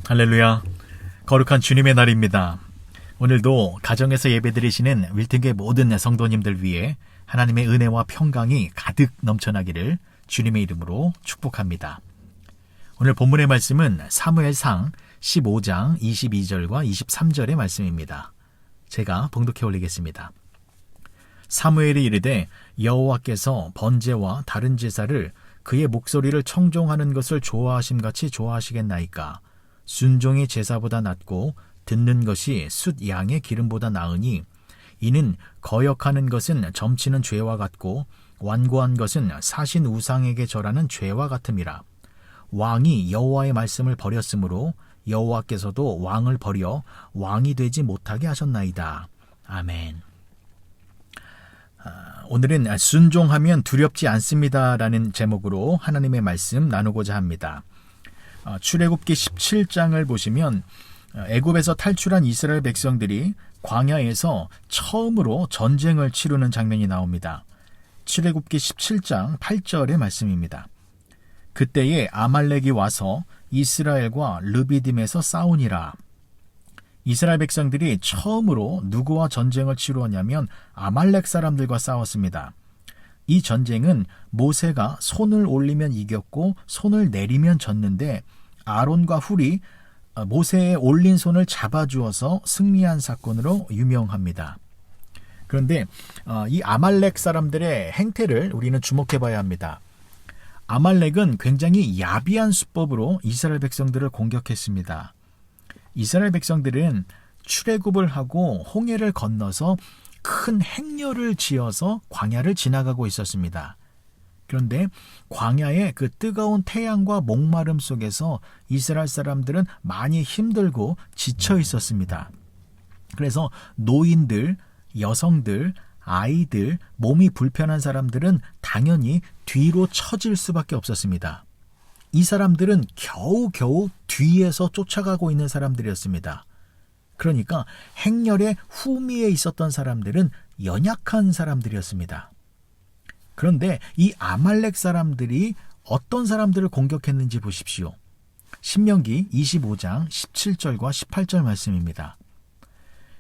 할렐루야. 거룩한 주님의 날입니다. 오늘도 가정에서 예배드리시는 윌튼교회 모든 성도님들 위해 하나님의 은혜와 평강이 가득 넘쳐나기를 주님의 이름으로 축복합니다. 오늘 본문의 말씀은 사무엘상 15장 22절과 23절의 말씀입니다. 제가 봉독해 올리겠습니다. 사무엘이 이르되 여호와께서 번제와 다른 제사를 그의 목소리를 청종하는 것을 좋아하심같이 좋아하시겠나이까. 순종이 제사보다 낫고 듣는 것이 숫 양의 기름보다 나으니 이는 거역하는 것은 점치는 죄와 같고 완고한 것은 사신 우상에게 절하는 죄와 같음이라. 왕이 여호와의 말씀을 버렸으므로 여호와께서도 왕을 버려 왕이 되지 못하게 하셨나이다. 아멘. 오늘은 순종하면 두렵지 않습니다라는 제목으로 하나님의 말씀 나누고자 합니다. 출애굽기 17장을 보시면 애굽에서 탈출한 이스라엘 백성들이 광야에서 처음으로 전쟁을 치르는 장면이 나옵니다. 출애굽기 17장 8절의 말씀입니다. 그때에 아말렉이 와서 이스라엘과 르비딤에서 싸우니라. 이스라엘 백성들이 처음으로 누구와 전쟁을 치루었냐면 아말렉 사람들과 싸웠습니다. 이 전쟁은 모세가 손을 올리면 이겼고 손을 내리면 졌는데 아론과 훌이 모세의 올린 손을 잡아주어서 승리한 사건으로 유명합니다. 그런데 이 아말렉 사람들의 행태를 우리는 주목해 봐야 합니다. 아말렉은 굉장히 야비한 수법으로 이스라엘 백성들을 공격했습니다. 이스라엘 백성들은 출애굽을 하고 홍해를 건너서 큰 행렬을 지어서 광야를 지나가고 있었습니다. 그런데 광야의 그 뜨거운 태양과 목마름 속에서 이스라엘 사람들은 많이 힘들고 지쳐 있었습니다. 그래서 노인들, 여성들, 아이들, 몸이 불편한 사람들은 당연히 뒤로 처질 수밖에 없었습니다. 이 사람들은 겨우겨우 뒤에서 쫓아가고 있는 사람들이었습니다. 그러니까 행렬의 후미에 있었던 사람들은 연약한 사람들이었습니다. 그런데 이 아말렉 사람들이 어떤 사람들을 공격했는지 보십시오. 신명기 25장 17절과 18절 말씀입니다.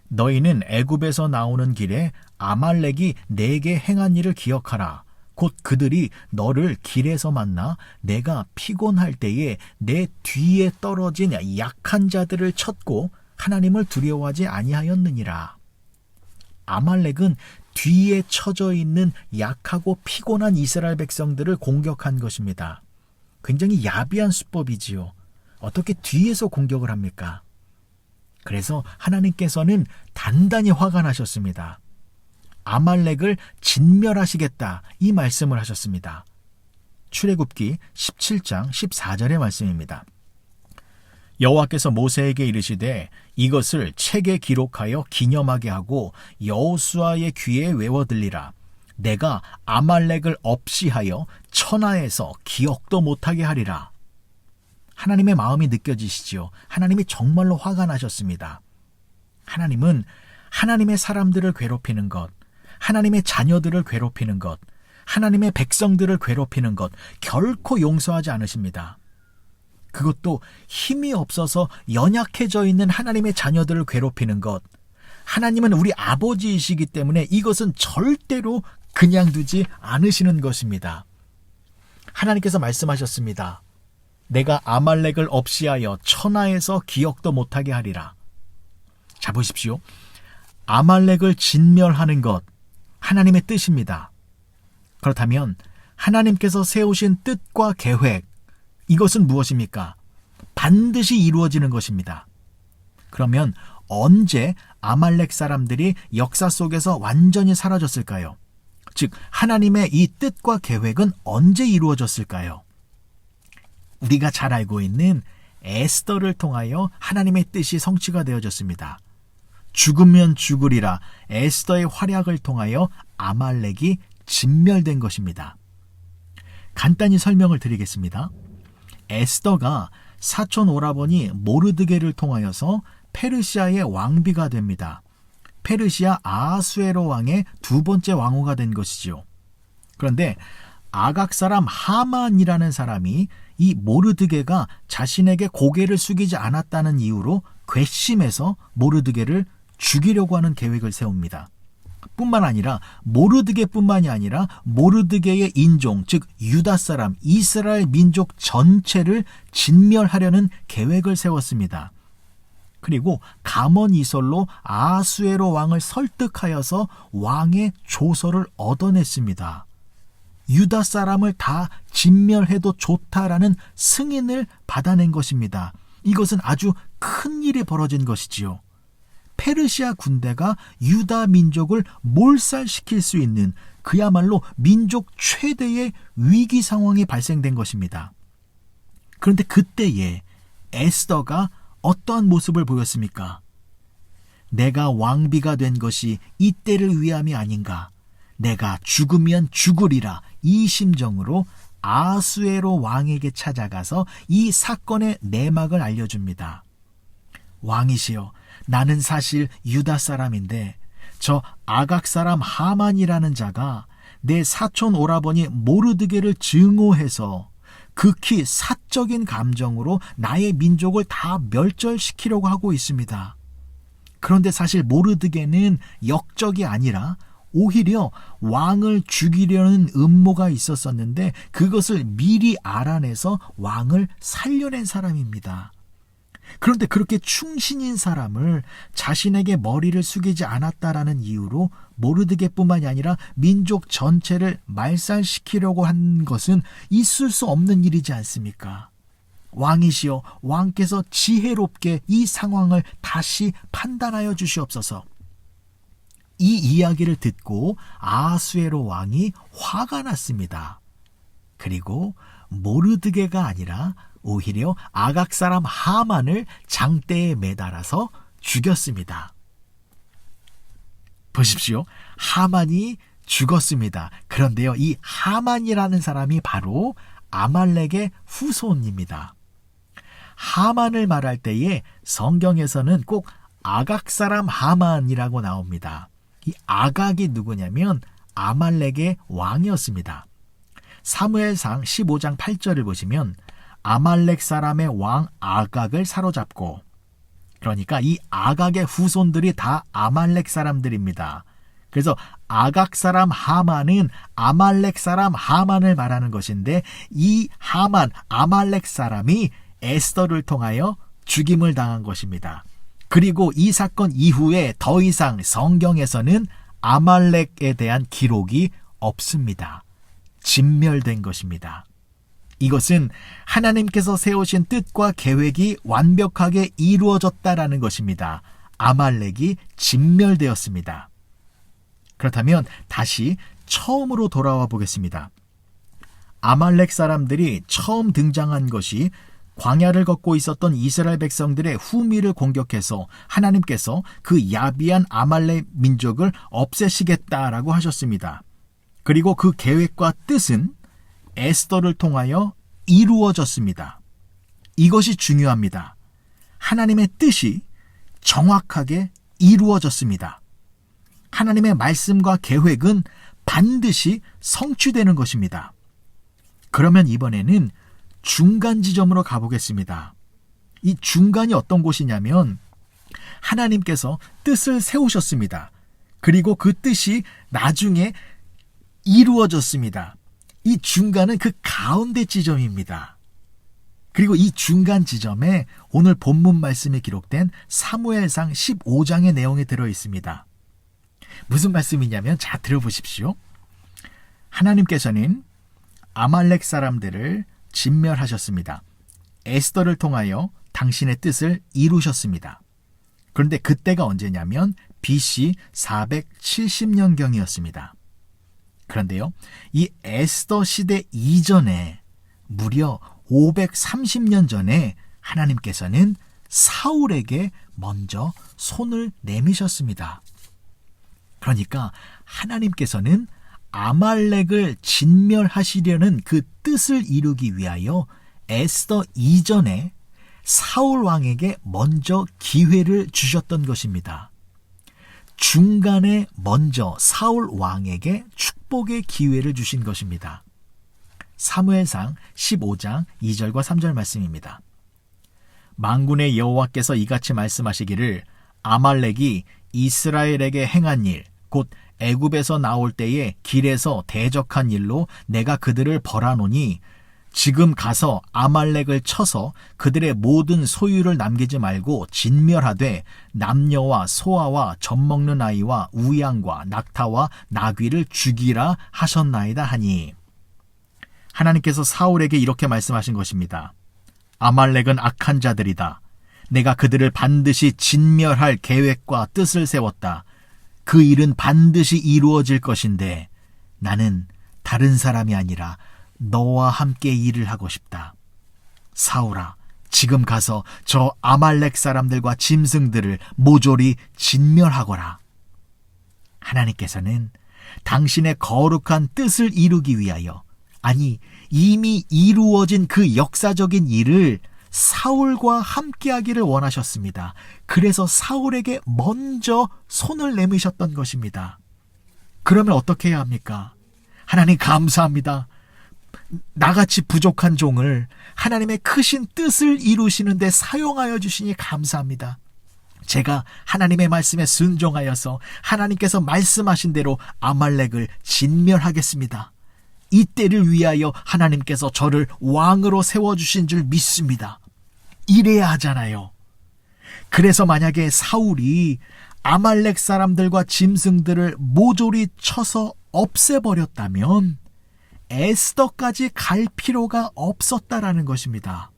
너희는 애굽에서 나오는 길에 아말렉이 내게 행한 일을 기억하라. 곧 그들이 너를 길에서 만나 내가 피곤할 때에 내 뒤에 떨어진 약한 자들을 쳤고 하나님을 두려워하지 아니하였느니라. 아말렉은 뒤에 처져 있는 약하고 피곤한 이스라엘 백성들을 공격한 것입니다. 굉장히 야비한 수법이지요. 어떻게 뒤에서 공격을 합니까? 그래서 하나님께서는 단단히 화가 나셨습니다. 아말렉을 진멸하시겠다 이 말씀을 하셨습니다. 출애굽기 17장 14절의 말씀입니다. 여호와께서 모세에게 이르시되 이것을 책에 기록하여 기념하게 하고 여호수아의 귀에 외워들리라. 내가 아말렉을 없이하여 천하에서 기억도 못하게 하리라. 하나님의 마음이 느껴지시지요. 하나님이 정말로 화가 나셨습니다. 하나님은 하나님의 사람들을 괴롭히는 것, 하나님의 자녀들을 괴롭히는 것, 하나님의 백성들을 괴롭히는 것 결코 용서하지 않으십니다. 그것도 힘이 없어서 연약해져 있는 하나님의 자녀들을 괴롭히는 것. 하나님은 우리 아버지이시기 때문에 이것은 절대로 그냥 두지 않으시는 것입니다. 하나님께서 말씀하셨습니다. 내가 아말렉을 없이하여 천하에서 기억도 못하게 하리라. 자, 보십시오. 아말렉을 진멸하는 것, 하나님의 뜻입니다. 그렇다면 하나님께서 세우신 뜻과 계획, 이것은 무엇입니까? 반드시 이루어지는 것입니다. 그러면 언제 아말렉 사람들이 역사 속에서 완전히 사라졌을까요? 즉, 하나님의 이 뜻과 계획은 언제 이루어졌을까요? 우리가 잘 알고 있는 에스더를 통하여 하나님의 뜻이 성취가 되어졌습니다. 죽으면 죽으리라 에스더의 활약을 통하여 아말렉이 진멸된 것입니다. 간단히 설명을 드리겠습니다. 에스더가 사촌 오라버니 모르드게를 통하여서 페르시아의 왕비가 됩니다. 페르시아 아하수에로 왕의 두 번째 왕후가 된 것이지요. 그런데 아각 사람 하만이라는 사람이 이 모르드게가 자신에게 고개를 숙이지 않았다는 이유로 괘씸해서 모르드게를 죽이려고 하는 계획을 세웁니다. 뿐만 아니라 모르드게뿐만이 아니라 모르드게의 인종, 즉 유다 사람, 이스라엘 민족 전체를 진멸하려는 계획을 세웠습니다. 그리고 가문 이설로 아하수에로 왕을 설득하여서 왕의 조서를 얻어냈습니다. 유다 사람을 다 진멸해도 좋다라는 승인을 받아낸 것입니다. 이것은 아주 큰 일이 벌어진 것이지요. 페르시아 군대가 유다 민족을 몰살시킬 수 있는 그야말로 민족 최대의 위기 상황이 발생된 것입니다. 그런데 그때에 에스더가 어떠한 모습을 보였습니까? 내가 왕비가 된 것이 이때를 위함이 아닌가. 내가 죽으면 죽으리라. 이 심정으로 아하수에로 왕에게 찾아가서 이 사건의 내막을 알려줍니다. 왕이시여, 나는 사실 유다 사람인데 저 아각 사람 하만이라는 자가 내 사촌 오라버니 모르드게를 증오해서 극히 사적인 감정으로 나의 민족을 다 멸절시키려고 하고 있습니다. 그런데 사실 모르드게는 역적이 아니라 오히려 왕을 죽이려는 음모가 있었었는데 그것을 미리 알아내서 왕을 살려낸 사람입니다. 그런데 그렇게 충신인 사람을 자신에게 머리를 숙이지 않았다라는 이유로 모르드게뿐만이 아니라 민족 전체를 말살시키려고 한 것은 있을 수 없는 일이지 않습니까? 왕이시여, 왕께서 지혜롭게 이 상황을 다시 판단하여 주시옵소서. 이 이야기를 듣고 아하수에로 왕이 화가 났습니다. 그리고 모르드게가 아니라 오히려 아각 사람 하만을 장대에 매달아서 죽였습니다. 보십시오. 하만이 죽었습니다. 그런데요, 이 하만이라는 사람이 바로 아말렉의 후손입니다. 하만을 말할 때에 성경에서는 꼭 아각 사람 하만이라고 나옵니다. 이 아각이 누구냐면 아말렉의 왕이었습니다. 사무엘상 15장 8절을 보시면 아말렉 사람의 왕 아각을 사로잡고, 그러니까 이 아각의 후손들이 다 아말렉 사람들입니다. 그래서 아각 사람 하만은 아말렉 사람 하만을 말하는 것인데 이 하만, 아말렉 사람이 에스더를 통하여 죽임을 당한 것입니다. 그리고 이 사건 이후에 더 이상 성경에서는 아말렉에 대한 기록이 없습니다. 진멸된 것입니다. 이것은 하나님께서 세우신 뜻과 계획이 완벽하게 이루어졌다라는 것입니다. 아말렉이 진멸되었습니다. 그렇다면 다시 처음으로 돌아와 보겠습니다. 아말렉 사람들이 처음 등장한 것이 광야를 걷고 있었던 이스라엘 백성들의 후미를 공격해서 하나님께서 그 야비한 아말렉 민족을 없애시겠다라고 하셨습니다. 그리고 그 계획과 뜻은 에스더를 통하여 이루어졌습니다. 이것이 중요합니다. 하나님의 뜻이 정확하게 이루어졌습니다. 하나님의 말씀과 계획은 반드시 성취되는 것입니다. 그러면 이번에는 중간 지점으로 가보겠습니다. 이 중간이 어떤 곳이냐면 하나님께서 뜻을 세우셨습니다. 그리고 그 뜻이 나중에 이루어졌습니다. 이 중간은 그 가운데 지점입니다. 그리고 이 중간 지점에 오늘 본문 말씀에 기록된 사무엘상 15장의 내용이 들어 있습니다. 무슨 말씀이냐면 자 들어보십시오. 하나님께서는 아말렉 사람들을 진멸하셨습니다. 에스더를 통하여 당신의 뜻을 이루셨습니다. 그런데 그때가 언제냐면 BC 470년경이었습니다. 그런데요, 이 에스더 시대 이전에 무려 530년 전에 하나님께서는 사울에게 먼저 손을 내미셨습니다. 그러니까 하나님께서는 아말렉을 진멸하시려는 그 뜻을 이루기 위하여 에스더 이전에 사울 왕에게 먼저 기회를 주셨던 것입니다. 중간에 먼저 사울 왕에게 축복의 기회를 주신 것입니다. 사무엘상 15장 2절과 3절 말씀입니다. 만군의 여호와께서 이같이 말씀하시기를 아말렉이 이스라엘에게 행한 일, 곧 애굽에서 나올 때에 길에서 대적한 일로 내가 그들을 벌하노니 지금 가서 아말렉을 쳐서 그들의 모든 소유를 남기지 말고 진멸하되 남녀와 소아와 젖먹는 아이와 우양과 낙타와 나귀를 죽이라 하셨나이다 하니, 하나님께서 사울에게 이렇게 말씀하신 것입니다. 아말렉은 악한 자들이다. 내가 그들을 반드시 진멸할 계획과 뜻을 세웠다. 그 일은 반드시 이루어질 것인데 나는 다른 사람이 아니라 너와 함께 일을 하고 싶다. 사울아, 지금 가서 저 아말렉 사람들과 짐승들을 모조리 진멸하거라. 하나님께서는 당신의 거룩한 뜻을 이루기 위하여, 아니 이미 이루어진 그 역사적인 일을 사울과 함께하기를 원하셨습니다. 그래서 사울에게 먼저 손을 내미셨던 것입니다. 그러면 어떻게 해야 합니까? 하나님 감사합니다. 나같이 부족한 종을 하나님의 크신 뜻을 이루시는 데 사용하여 주시니 감사합니다. 제가 하나님의 말씀에 순종하여서 하나님께서 말씀하신 대로 아말렉을 진멸하겠습니다. 이 때를 위하여 하나님께서 저를 왕으로 세워주신 줄 믿습니다. 이래야 하잖아요. 그래서 만약에 사울이 아말렉 사람들과 짐승들을 모조리 쳐서 없애버렸다면 에스더까지 갈 필요가 없었다라는 것입니다.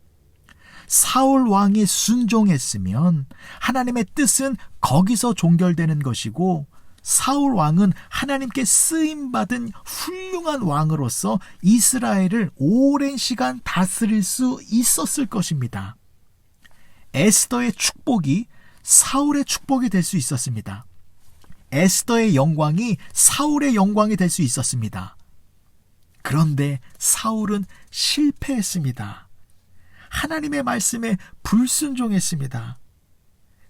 사울 왕이 순종했으면 하나님의 뜻은 거기서 종결되는 것이고, 사울 왕은 하나님께 쓰임받은 훌륭한 왕으로서 이스라엘을 오랜 시간 다스릴 수 있었을 것입니다. 에스더의 축복이 사울의 축복이 될 수 있었습니다. 에스더의 영광이 사울의 영광이 될 수 있었습니다. 그런데 사울은 실패했습니다. 하나님의 말씀에 불순종했습니다.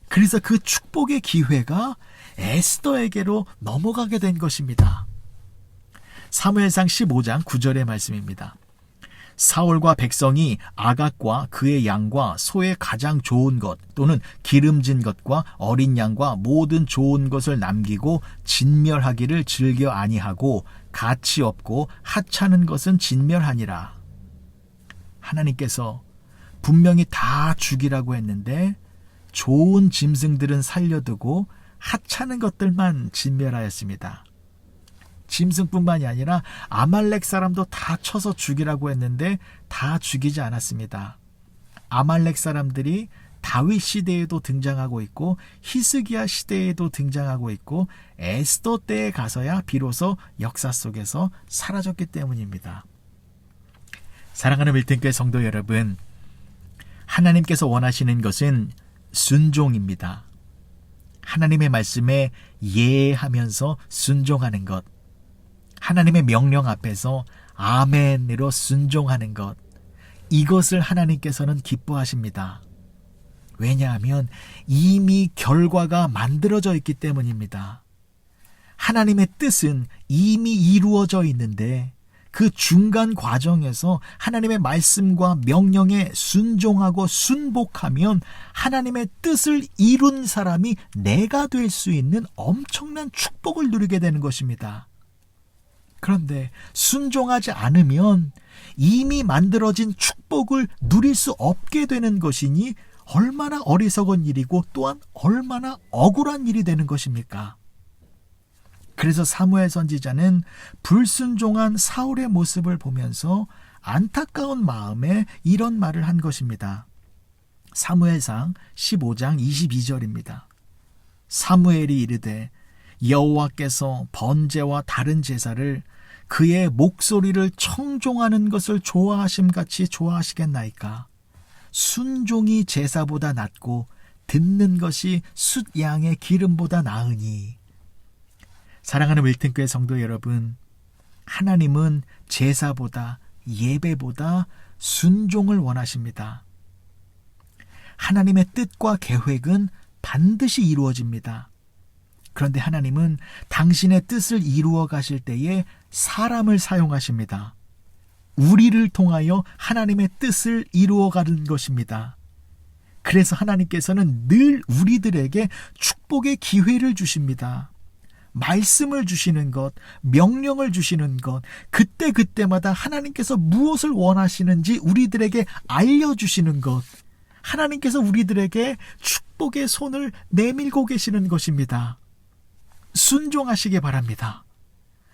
그래서 그 축복의 기회가 에스더에게로 넘어가게 된 것입니다. 사무엘상 15장 9절의 말씀입니다. 사울과 백성이 아각과 그의 양과 소의 가장 좋은 것 또는 기름진 것과 어린 양과 모든 좋은 것을 남기고 진멸하기를 즐겨 아니하고 가치 없고 하찮은 것은 진멸하니라. 하나님께서 분명히 다 죽이라고 했는데 좋은 짐승들은 살려두고 하찮은 것들만 진멸하였습니다. 짐승뿐만이 아니라 아말렉 사람도 다 쳐서 죽이라고 했는데 다 죽이지 않았습니다. 아말렉 사람들이 다윗 시대에도 등장하고 있고 히스기야 시대에도 등장하고 있고 에스더 때에 가서야 비로소 역사 속에서 사라졌기 때문입니다. 사랑하는 밀등교회 성도 여러분, 하나님께서 원하시는 것은 순종입니다. 하나님의 말씀에 예하면서 순종하는 것, 하나님의 명령 앞에서 아멘으로 순종하는 것, 이것을 하나님께서는 기뻐하십니다. 왜냐하면 이미 결과가 만들어져 있기 때문입니다. 하나님의 뜻은 이미 이루어져 있는데 그 중간 과정에서 하나님의 말씀과 명령에 순종하고 순복하면 하나님의 뜻을 이룬 사람이 내가 될 수 있는 엄청난 축복을 누리게 되는 것입니다. 그런데 순종하지 않으면 이미 만들어진 축복을 누릴 수 없게 되는 것이니 얼마나 어리석은 일이고 또한 얼마나 억울한 일이 되는 것입니까? 그래서 사무엘 선지자는 불순종한 사울의 모습을 보면서 안타까운 마음에 이런 말을 한 것입니다. 사무엘상 15장 22절입니다. 사무엘이 이르되 여호와께서 번제와 다른 제사를 그의 목소리를 청종하는 것을 좋아하심같이 좋아하시겠나이까? 순종이 제사보다 낫고 듣는 것이 숫양의 기름보다 나으니. 사랑하는 밀등교회 성도 여러분, 하나님은 제사보다 예배보다 순종을 원하십니다. 하나님의 뜻과 계획은 반드시 이루어집니다. 그런데 하나님은 당신의 뜻을 이루어 가실 때에 사람을 사용하십니다. 우리를 통하여 하나님의 뜻을 이루어가는 것입니다. 그래서 하나님께서는 늘 우리들에게 축복의 기회를 주십니다. 말씀을 주시는 것, 명령을 주시는 것, 그때그때마다 하나님께서 무엇을 원하시는지 우리들에게 알려주시는 것, 하나님께서 우리들에게 축복의 손을 내밀고 계시는 것입니다. 순종하시기 바랍니다.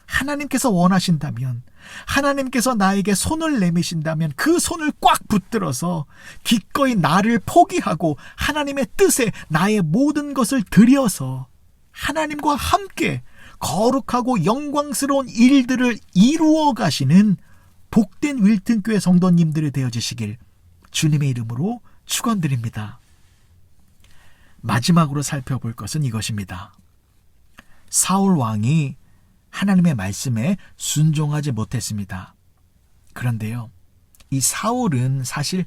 하나님께서 원하신다면, 하나님께서 나에게 손을 내미신다면 그 손을 꽉 붙들어서 기꺼이 나를 포기하고 하나님의 뜻에 나의 모든 것을 드려서 하나님과 함께 거룩하고 영광스러운 일들을 이루어 가시는 복된 윌튼교회 성도님들이 되어주시길 주님의 이름으로 축원드립니다. 마지막으로 살펴볼 것은 이것입니다. 사울 왕이 하나님의 말씀에 순종하지 못했습니다. 그런데요, 이 사울은 사실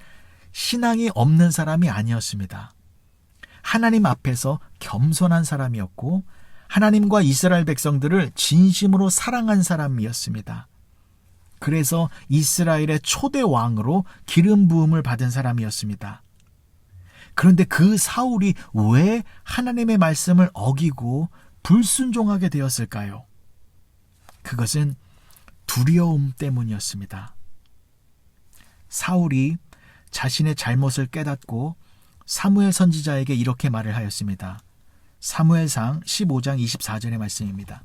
신앙이 없는 사람이 아니었습니다. 하나님 앞에서 겸손한 사람이었고 하나님과 이스라엘 백성들을 진심으로 사랑한 사람이었습니다. 그래서 이스라엘의 초대 왕으로 기름 부음을 받은 사람이었습니다. 그런데 그 사울이 왜 하나님의 말씀을 어기고 불순종하게 되었을까요? 그것은 두려움 때문이었습니다. 사울이 자신의 잘못을 깨닫고 사무엘 선지자에게 이렇게 말을 하였습니다. 사무엘상 15장 24절의 말씀입니다.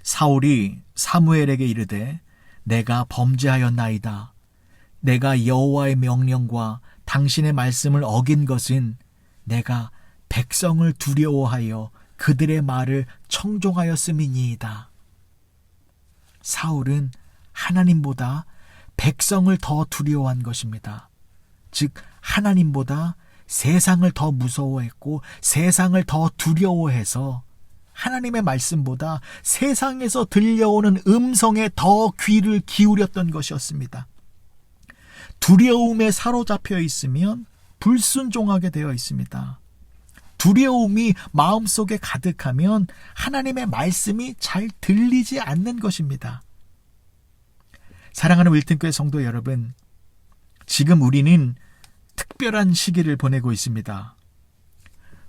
사울이 사무엘에게 이르되 내가 범죄하였나이다. 내가 여호와의 명령과 당신의 말씀을 어긴 것은 내가 백성을 두려워하여 그들의 말을 청종하였음이니이다. 사울은 하나님보다 백성을 더 두려워한 것입니다. 즉 하나님보다 세상을 더 무서워했고 세상을 더 두려워해서 하나님의 말씀보다 세상에서 들려오는 음성에 더 귀를 기울였던 것이었습니다. 두려움에 사로잡혀 있으면 불순종하게 되어 있습니다. 두려움이 마음속에 가득하면 하나님의 말씀이 잘 들리지 않는 것입니다. 사랑하는 윌튼교회 성도 여러분, 지금 우리는 특별한 시기를 보내고 있습니다.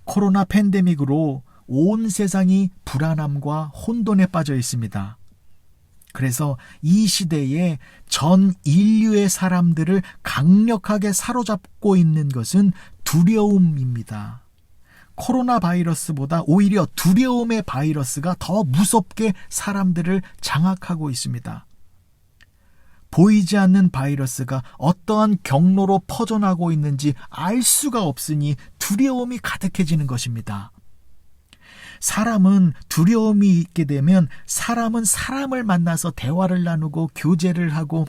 코로나 팬데믹으로 온 세상이 불안함과 혼돈에 빠져 있습니다. 그래서 이 시대에 전 인류의 사람들을 강력하게 사로잡고 있는 것은 두려움입니다. 코로나 바이러스보다 오히려 두려움의 바이러스가 더 무섭게 사람들을 장악하고 있습니다. 보이지 않는 바이러스가 어떠한 경로로 퍼져나가고 있는지 알 수가 없으니 두려움이 가득해지는 것입니다. 사람은 두려움이 있게 되면 사람은 사람을 만나서 대화를 나누고 교제를 하고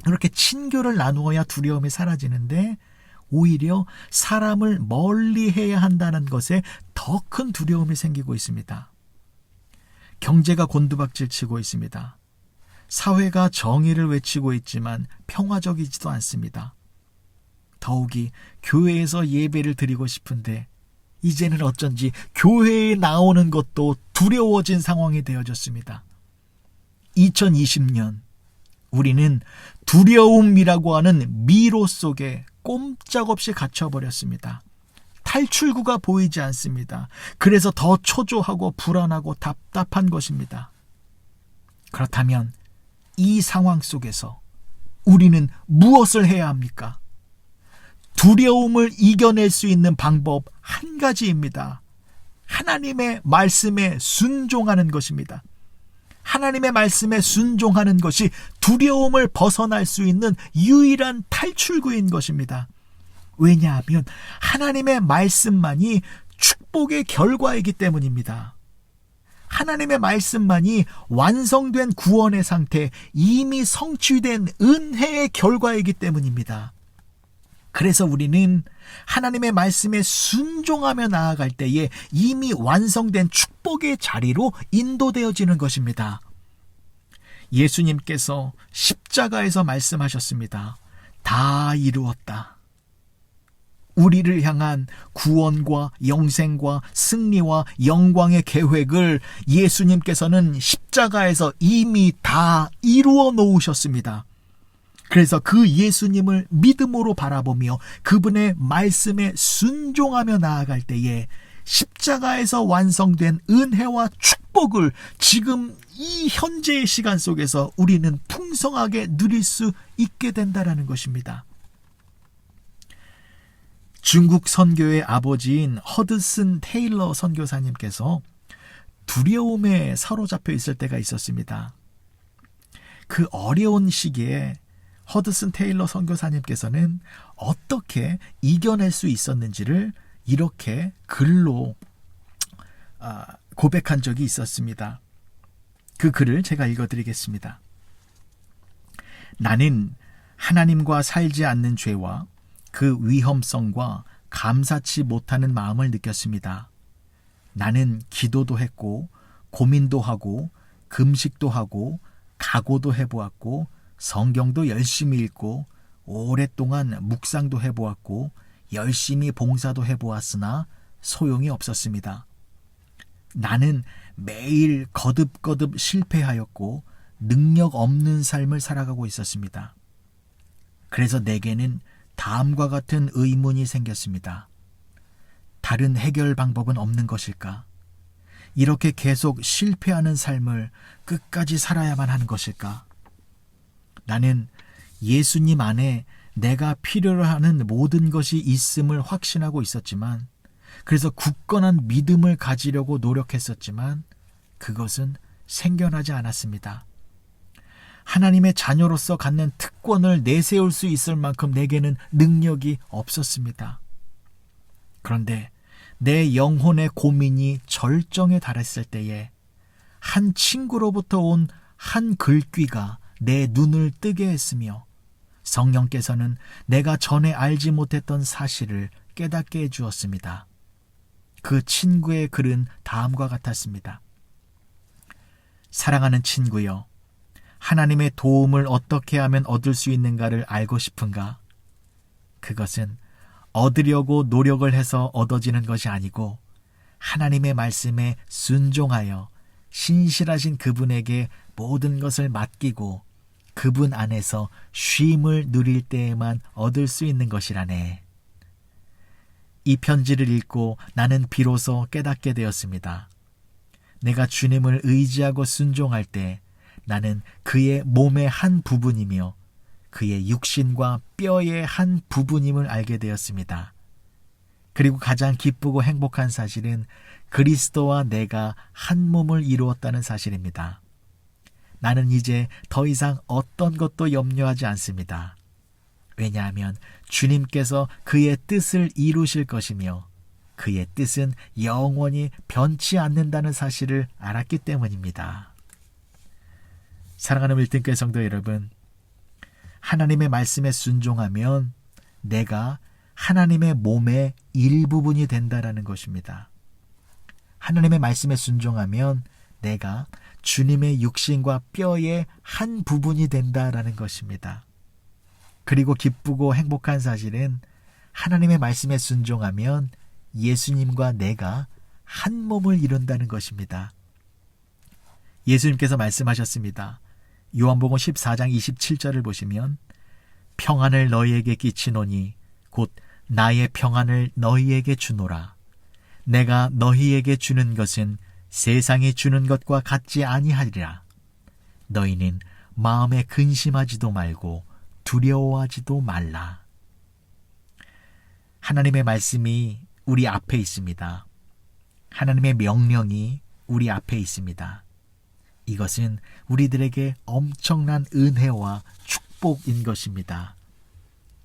그렇게 친교를 나누어야 두려움이 사라지는데 오히려 사람을 멀리해야 한다는 것에 더 큰 두려움이 생기고 있습니다. 경제가 곤두박질 치고 있습니다. 사회가 정의를 외치고 있지만 평화적이지도 않습니다. 더욱이 교회에서 예배를 드리고 싶은데 이제는 어쩐지 교회에 나오는 것도 두려워진 상황이 되어졌습니다. 2020년 우리는 두려움이라고 하는 미로 속에 꼼짝없이 갇혀버렸습니다. 탈출구가 보이지 않습니다. 그래서 더 초조하고 불안하고 답답한 것입니다. 그렇다면 이 상황 속에서 우리는 무엇을 해야 합니까? 두려움을 이겨낼 수 있는 방법 한 가지입니다. 하나님의 말씀에 순종하는 것입니다. 하나님의 말씀에 순종하는 것이 두려움을 벗어날 수 있는 유일한 탈출구인 것입니다. 왜냐하면 하나님의 말씀만이 축복의 결과이기 때문입니다. 하나님의 말씀만이 완성된 구원의 상태, 이미 성취된 은혜의 결과이기 때문입니다. 그래서 우리는 하나님의 말씀에 순종하며 나아갈 때에 이미 완성된 축복의 자리로 인도되어지는 것입니다. 예수님께서 십자가에서 말씀하셨습니다. 다 이루었다. 우리를 향한 구원과 영생과 승리와 영광의 계획을 예수님께서는 십자가에서 이미 다 이루어 놓으셨습니다. 그래서 그 예수님을 믿음으로 바라보며 그분의 말씀에 순종하며 나아갈 때에 십자가에서 완성된 은혜와 축복을 지금 이 현재의 시간 속에서 우리는 풍성하게 누릴 수 있게 된다는 것입니다. 중국 선교의 아버지인 허드슨 테일러 선교사님께서 두려움에 사로잡혀 있을 때가 있었습니다. 그 어려운 시기에 허드슨 테일러 선교사님께서는 어떻게 이겨낼 수 있었는지를 이렇게 글로 고백한 적이 있었습니다. 그 글을 제가 읽어드리겠습니다. 나는 하나님과 살지 않는 죄와 그 위험성과 감사치 못하는 마음을 느꼈습니다. 나는 기도도 했고 고민도 하고 금식도 하고 각오도 해보았고 성경도 열심히 읽고 오랫동안 묵상도 해보았고 열심히 봉사도 해보았으나 소용이 없었습니다. 나는 매일 거듭거듭 실패하였고 능력 없는 삶을 살아가고 있었습니다. 그래서 내게는 다음과 같은 의문이 생겼습니다. 다른 해결 방법은 없는 것일까? 이렇게 계속 실패하는 삶을 끝까지 살아야만 하는 것일까? 나는 예수님 안에 내가 필요로 하는 모든 것이 있음을 확신하고 있었지만, 그래서 굳건한 믿음을 가지려고 노력했었지만 그것은 생겨나지 않았습니다. 하나님의 자녀로서 갖는 특권을 내세울 수 있을 만큼 내게는 능력이 없었습니다. 그런데 내 영혼의 고민이 절정에 달했을 때에 한 친구로부터 온 한 글귀가 내 눈을 뜨게 했으며 성령께서는 내가 전에 알지 못했던 사실을 깨닫게 해주었습니다. 그 친구의 글은 다음과 같았습니다. 사랑하는 친구여, 하나님의 도움을 어떻게 하면 얻을 수 있는가를 알고 싶은가? 그것은 얻으려고 노력을 해서 얻어지는 것이 아니고 하나님의 말씀에 순종하여 신실하신 그분에게 모든 것을 맡기고 그분 안에서 쉼을 누릴 때에만 얻을 수 있는 것이라네. 이 편지를 읽고 나는 비로소 깨닫게 되었습니다. 내가 주님을 의지하고 순종할 때 나는 그의 몸의 한 부분이며 그의 육신과 뼈의 한 부분임을 알게 되었습니다. 그리고 가장 기쁘고 행복한 사실은 그리스도와 내가 한 몸을 이루었다는 사실입니다. 나는 이제 더 이상 어떤 것도 염려하지 않습니다. 왜냐하면 주님께서 그의 뜻을 이루실 것이며 그의 뜻은 영원히 변치 않는다는 사실을 알았기 때문입니다. 사랑하는 밀등교회 성도 여러분, 하나님의 말씀에 순종하면 내가 하나님의 몸의 일부분이 된다라는 것입니다. 하나님의 말씀에 순종하면 내가 주님의 육신과 뼈의 한 부분이 된다라는 것입니다. 그리고 기쁘고 행복한 사실은 하나님의 말씀에 순종하면 예수님과 내가 한 몸을 이룬다는 것입니다. 예수님께서 말씀하셨습니다. 요한복음 14장 27절을 보시면 평안을 너희에게 끼치노니 곧 나의 평안을 너희에게 주노라. 내가 너희에게 주는 것은 세상이 주는 것과 같지 아니하리라. 너희는 마음에 근심하지도 말고 두려워하지도 말라. 하나님의 말씀이 우리 앞에 있습니다. 하나님의 명령이 우리 앞에 있습니다. 이것은 우리들에게 엄청난 은혜와 축복인 것입니다.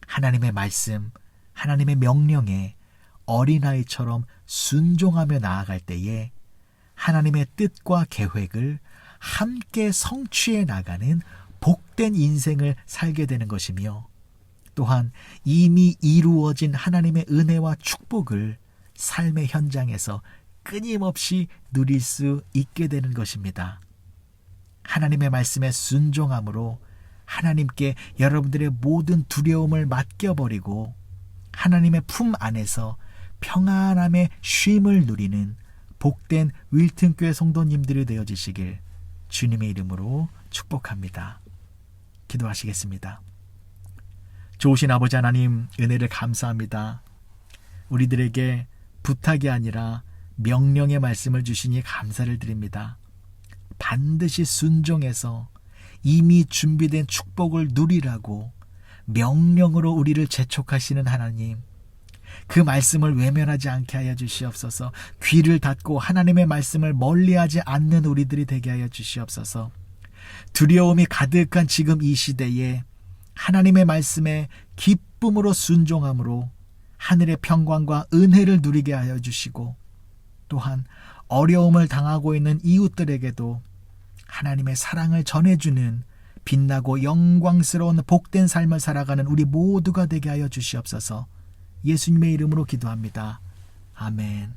하나님의 말씀, 하나님의 명령에 어린아이처럼 순종하며 나아갈 때에 하나님의 뜻과 계획을 함께 성취해 나가는 복된 인생을 살게 되는 것이며, 또한 이미 이루어진 하나님의 은혜와 축복을 삶의 현장에서 끊임없이 누릴 수 있게 되는 것입니다. 하나님의 말씀에 순종함으로 하나님께 여러분들의 모든 두려움을 맡겨버리고 하나님의 품 안에서 평안함의 쉼을 누리는 복된 윌튼교회 성도님들이 되어지시길 주님의 이름으로 축복합니다. 기도하시겠습니다. 좋으신 아버지 하나님, 은혜를 감사합니다. 우리들에게 부탁이 아니라 명령의 말씀을 주시니 감사를 드립니다. 반드시 순종해서 이미 준비된 축복을 누리라고 명령으로 우리를 재촉하시는 하나님, 그 말씀을 외면하지 않게 하여 주시옵소서. 귀를 닫고 하나님의 말씀을 멀리하지 않는 우리들이 되게 하여 주시옵소서. 두려움이 가득한 지금 이 시대에 하나님의 말씀에 기쁨으로 순종함으로 하늘의 평강과 은혜를 누리게 하여 주시고, 또한 어려움을 당하고 있는 이웃들에게도 하나님의 사랑을 전해주는 빛나고 영광스러운 복된 삶을 살아가는 우리 모두가 되게 하여 주시옵소서. 예수님의 이름으로 기도합니다. 아멘.